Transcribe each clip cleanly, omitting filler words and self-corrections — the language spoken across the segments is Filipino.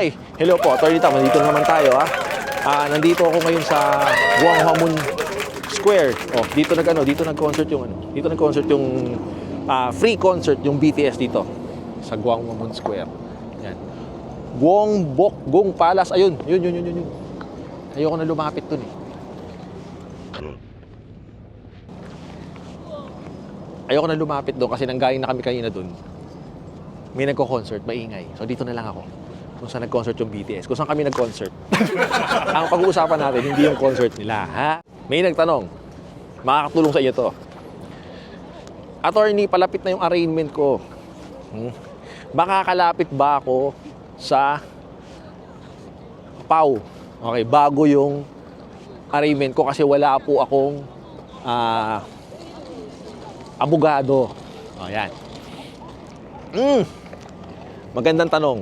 Hi, hello po, Attorney Tam, nandito na naman tayo ha. Nandito ako ngayon sa Gwanghwamun Square. Oh, dito nag-concert yung dito nag-concert yung free concert yung BTS dito sa Gwanghwamun Square. Yan. Gyeongbokgung Palace, ayun. Yun. Ayoko na lumapit dun eh. Ayoko na lumapit doon kasi nanggaling na kami kanina doon. May nagko-concert, maingay. So dito na lang ako. Kung saan nag-concert yung BTS. Kung saan kami nag-concert. Ang pag-uusapan natin, hindi yung concert nila, ha? May nagtanong, makakatulong sa iyo to. Attorney, palapit na yung arraignment ko. Makakalapit ba ako sa PAW? Okay, bago yung arraignment ko kasi wala po akong abogado. O, yan. Magandang tanong.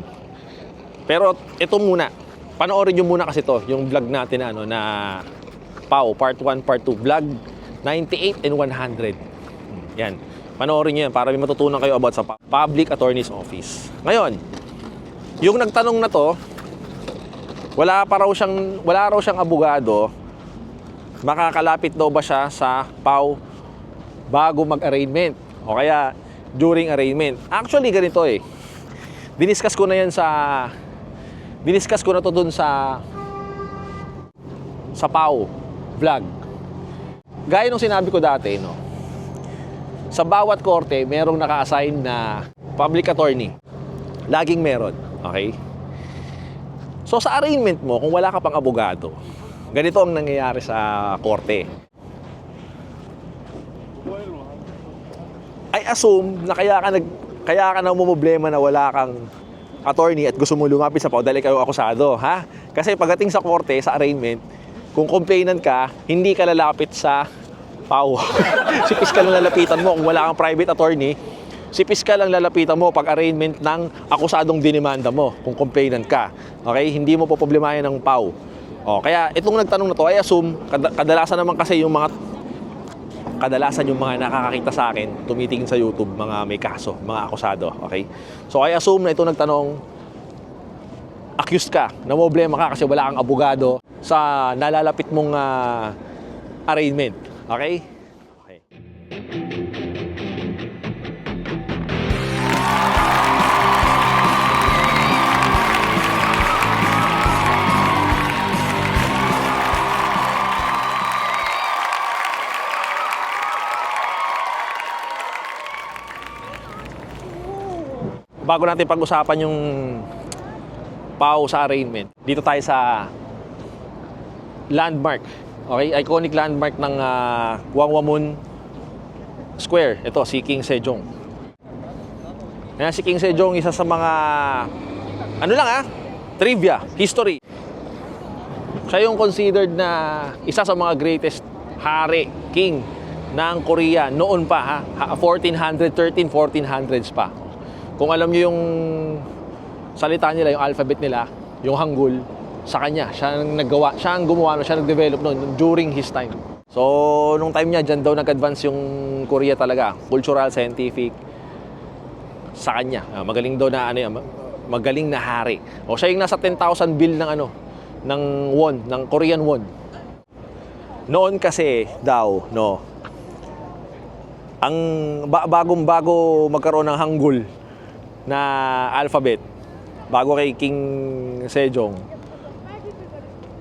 Pero ito muna. Panoorin nyo muna kasi to, yung vlog natin na, na PAW, Part 1, Part 2. Vlog 98 and 100. Yan. Panoorin nyo yan para may matutunan kayo about sa Public Attorney's Office. Ngayon, yung nagtanong na to, wala raw siyang abogado. Makakalapit daw ba siya sa PAW bago mag-arraignment? O kaya during arraignment? Actually, ganito eh. Diniscuss ko na to dun sa PAW vlog. Gaya nung sinabi ko dati, no? Sa bawat korte, merong naka-assign na public attorney. Laging meron, okay? So sa arraignment mo, kung wala ka pang abogado, ganito ang nangyayari sa korte. I assume na kaya ka na problema na wala kang attorney at gusto mo lumapit sa PAW dahil kayo akusado, ha? Kasi pagdating sa korte, sa arraignment, kung complainant ka, hindi ka lalapit sa PAW. Si piskal lang lalapitan mo kung wala kang private attorney. Si piskal lang lalapitan mo pag arraignment ng akusadong dinimanda mo kung complainant ka. Okay? Hindi mo po problemahin ng PAW. O, kaya itong nagtanong na to, I assume, kadalasan naman kasi yung mga nakakakita sa akin, tumitingin sa YouTube, mga may kaso, mga akusado, okay? So, I assume na ito nagtanong, accused ka, na problema ka kasi wala kang abogado sa nalalapit mong arraignment, okay? Okay. Bago natin pag-usapan yung PAW sa arraignment, dito tayo sa landmark. Okay? Iconic landmark ng Gwanghwamun Square. Ito, si King Sejong. Ayan, si King Sejong, isa sa mga trivia, history. Siya yung considered na isa sa mga greatest hari, king ng Korea noon pa, ha? 1400s pa. Kung alam niyo yung salita nila, yung alphabet nila, yung Hangul, sa kanya, siya ang gumawa, siya nag-develop noon during his time. So, nung time niya, dyan daw nag-advance yung Korea talaga, cultural, scientific, sa kanya. Magaling daw na, magaling na hari. O, siya yung nasa 10,000 bill ng won, ng Korean won. Noon kasi daw, no, ang bagong-bago magkaroon ng Hangul na alphabet, bago kay King Sejong,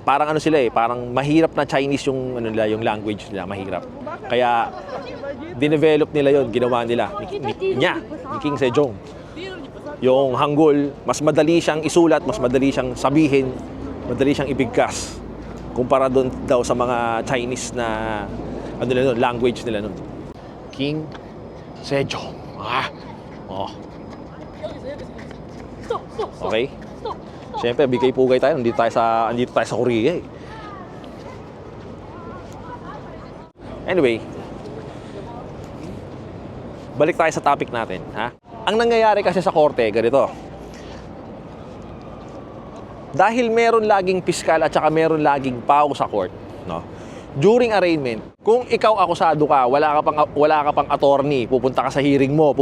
parang parang mahirap na Chinese yung yung language nila, mahirap. Kaya dinevelop nila yon, ginawa nila ni King Sejong. Yung Hangul, mas madali siyang isulat, mas madali siyang sabihin, madali siyang ibigkas kumpara doon daw sa mga Chinese na language nila noon. King Sejong. Okay? Siyempre, bigay-pugay tayo. Andito tayo sa Korea eh. Anyway, balik tayo sa topic natin, ha? Ang nangyayari kasi sa korte, ganito. Dahil meron laging piskal at saka meron laging PAW sa court, no? During arraignment, kung ikaw akusado ka, wala ka pang attorney, pumunta ka sa hearing mo,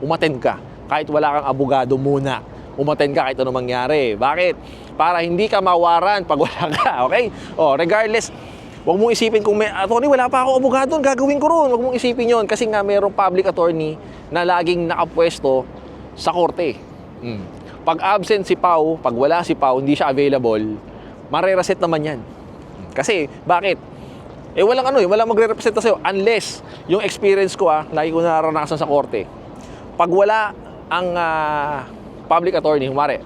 umattend ka, kahit wala kang abogado muna, umattend ka kahit anong mangyari. Bakit? Para hindi ka mawaran pag wala ka, okay? Regardless, huwag mong isipin kung may attorney, wala pa ako abogado, gagawin ko ron. Huwag mong isipin yon kasi nga mayroong public attorney na laging nakapwesto sa korte. Pag absent si Pau, pag wala si Pau, hindi siya available, mare-reset naman yan. Kasi, bakit? Walang walang magre-represent sa'yo unless yung experience ko, lagi ko naranasan sa korte. Pag wala ang public attorney, humari,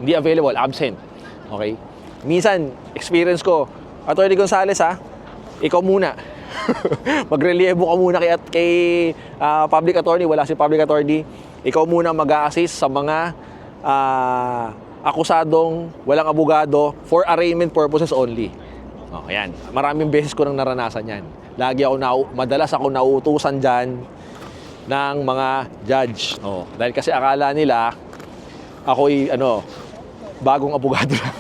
hindi available, absent. Okay? Minsan, experience ko, Attorney Gonzales, ikaw muna. Magrelyebo ka muna kay public attorney, wala si public attorney. Ikaw muna mag-a-assist sa mga akusadong walang abogado for arraignment purposes only. Ayan. Maraming beses ko nang naranasan yan. Madalas ako nauutusan dyan ng mga judge. Dahil kasi akala nila, ako'y bagong abogado lang.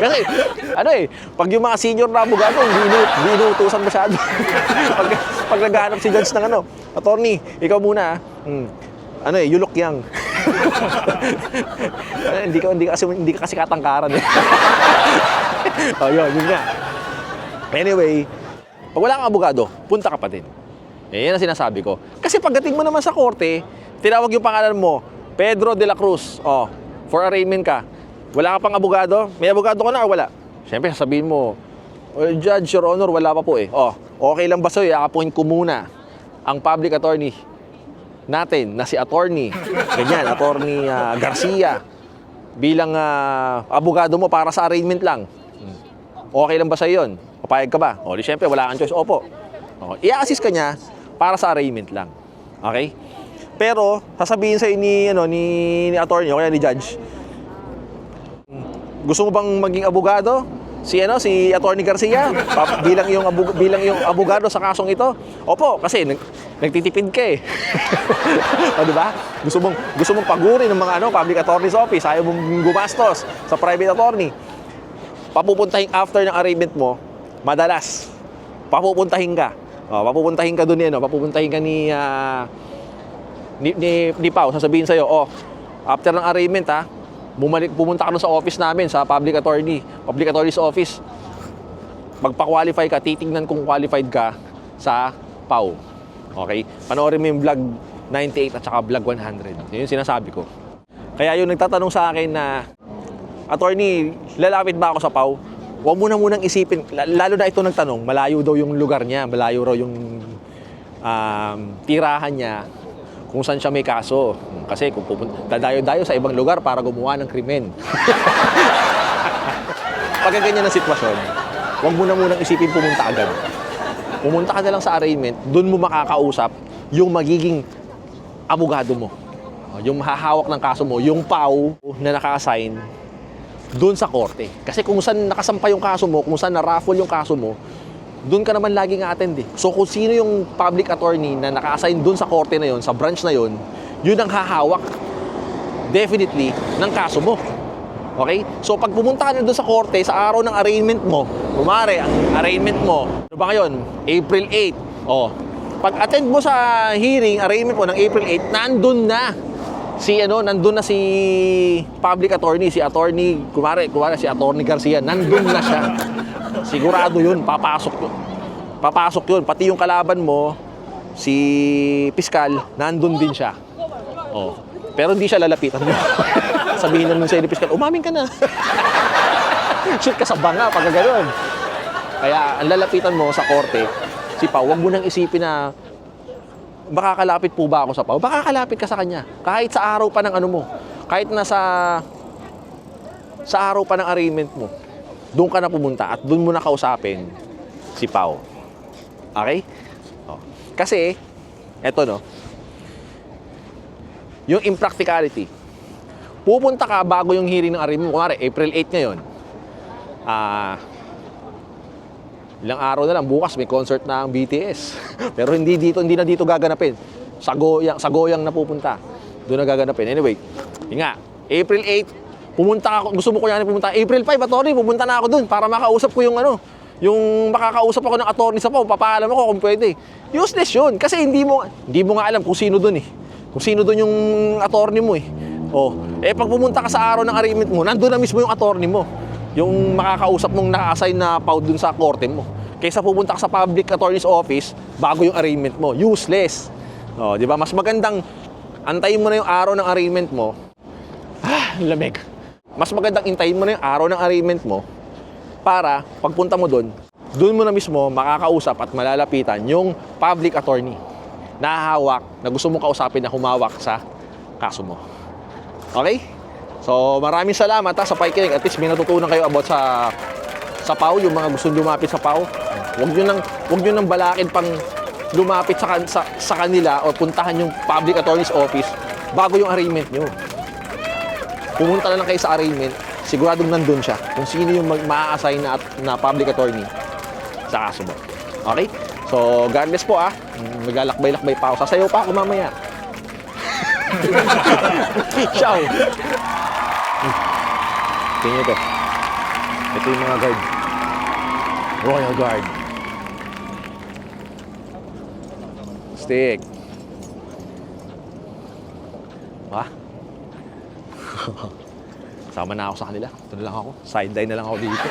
Kasi, pag yung mga senior na abogado, hindi inuutusan masyado. pag naghahanap si judge ng attorney, ikaw muna, you look young. hindi ka kasi katangkaran. Yun nga. Anyway, pag wala kang abogado, punta ka pa din. Yan ang sinasabi ko. Kasi pagdating mo naman sa korte, tinawag yung pangalan mo, Pedro de la Cruz. For arraignment ka. Wala ka pang abogado? May abogado ka na o wala? Siyempre, sasabihin mo, Judge, Your Honor, wala pa po eh. Okay lang ba sa'yo? I-appoint ko muna ang public attorney natin na si Attorney Attorney Garcia bilang abogado mo para sa arraignment lang. Okay lang ba sa'yo yun? Papayag ka ba? Di syempre, wala kang choice. Opo. I-assist ka niya para sa arraignment lang. Okay? Pero, sasabihin sa'yo ni attorney o kaya ni judge, gusto mo bang maging abogado? Si Attorney Garcia bilang yung abogado sa kasong ito? Opo, kasi nagtitipid ka eh. Di ba? Gusto mong pagurin ng mga public attorney's office, ayaw mong gumastos sa private attorney. Papupuntahin after ng arraignment mo, madalas papupuntahin ka. Papupuntahin ka doon papupuntahin ka ni Pau, sasabihin sa'yo, after ng arraignment pumunta ka sa office namin, sa public attorney's office. Magpa-qualify ka, titingnan kung qualified ka sa Pau. Okay? Panoorin mo yung vlog 98 at saka vlog 100. Yun yung sinasabi ko. Kaya yung nagtatanong sa akin na, attorney, lalapit ba ako sa Pau? Huwag mo na munang isipin, lalo na ito nagtanong, malayo daw yung lugar niya, malayo raw yung tirahan niya, kung saan siya may kaso. Kasi kung dadayo-dayo sa ibang lugar para gumawa ng krimen. Pag ganyan ang sitwasyon, huwag mo na munang isipin pumunta agad. Pumunta ka na lang sa arraignment, doon mo makakausap yung magiging abogado mo. Yung mahahawak ng kaso mo, yung Pau na naka-assign doon sa korte. Kasi kung saan nakasampa yung kaso mo, kung saan na-raffle yung kaso mo, doon ka naman lagi nga-attend eh. So kung sino yung public attorney na naka-assign doon sa korte na yon, sa branch na yon, yun ang hahawak definitely ng kaso mo. Okay? So pag pumunta ka na doon sa korte sa araw ng arraignment mo, kumare, ang arraignment mo, ano ba ngayon? April 8. Pag attend mo sa hearing, arraignment mo ng April 8, nandun na si public attorney, si attorney, kumare si Attorney Garcia, nandun na siya. Sigurado yun, papasok yun. Pati yung kalaban mo, si piskal, nandun din siya. Pero hindi siya lalapitan mo. Sabihin naman sa'yo ni piskal, umamin ka na. Shoot ka sa banga pag gano'n. Kaya ang lalapitan mo sa korte, si Pau, huwag mo nang isipin na makakalapit po ba ako sa Pau? Makakalapit ka sa kanya. Kahit sa araw pa ng mo. Kahit na sa araw pa ng arraignment mo. Doon ka na pumunta at doon mo na kausapin si Pau. Okay? Kasi, yung impracticality. Pupunta ka bago yung hearing ng arraignment mo. Kunwari, April 8 ngayon. Ilang araw na lang, bukas may concert na ang BTS. Pero hindi na dito gaganapin. Sa Goyang na pupunta. Doon na gaganapin. Anyway, yun nga, April 8, pumunta ako, gusto mo ko yan pumunta. April 5, attorney, pupunta na ako doon para makausap ko yung yung makakausap ako ng attorney sa Pau, papaalam ako kung pwede. Useless yun. Kasi hindi mo nga alam kung sino doon eh. Kung sino doon yung attorney mo eh. Oh, pag pumunta ka sa araw ng arraignment mo, nandun na mismo yung attorney mo. Yung makakausap mong naka-assign na PAW dun sa korte mo. Kaysa pupunta ka sa public attorney's office bago yung arraignment mo. Useless. Oh, di ba? Mas magandang antayin mo na yung araw ng arraignment mo. Lamig. Mas magandang intayin mo na yung araw ng arraignment mo para pagpunta mo doon mo na mismo makakausap at malalapitan yung public attorney na hawak, na gusto mong kausapin na humawak sa kaso mo. Okay? So, maraming salamat sa pakikinig. At least may natutunan kayo about sa PAW, yung mga gustong lumapit sa PAW. Huwag nyo nang balakin pang lumapit sa kanila o puntahan yung public attorney's office bago yung arraignment nyo. Pumunta na lang kayo sa arraignment, siguradong nandun siya kung sino yung maa-assign na public attorney sa kaso mo. Okay? So, God bless po maglalakbay-lakbay pa ako. Sasayaw pa ako mamaya. Ciao! Tingnan nyo ito. Ito yung mga guard. Royal Guard. Stick. Sama na ako sa kanila. Ito na lang ako. Sideline na lang ako dito.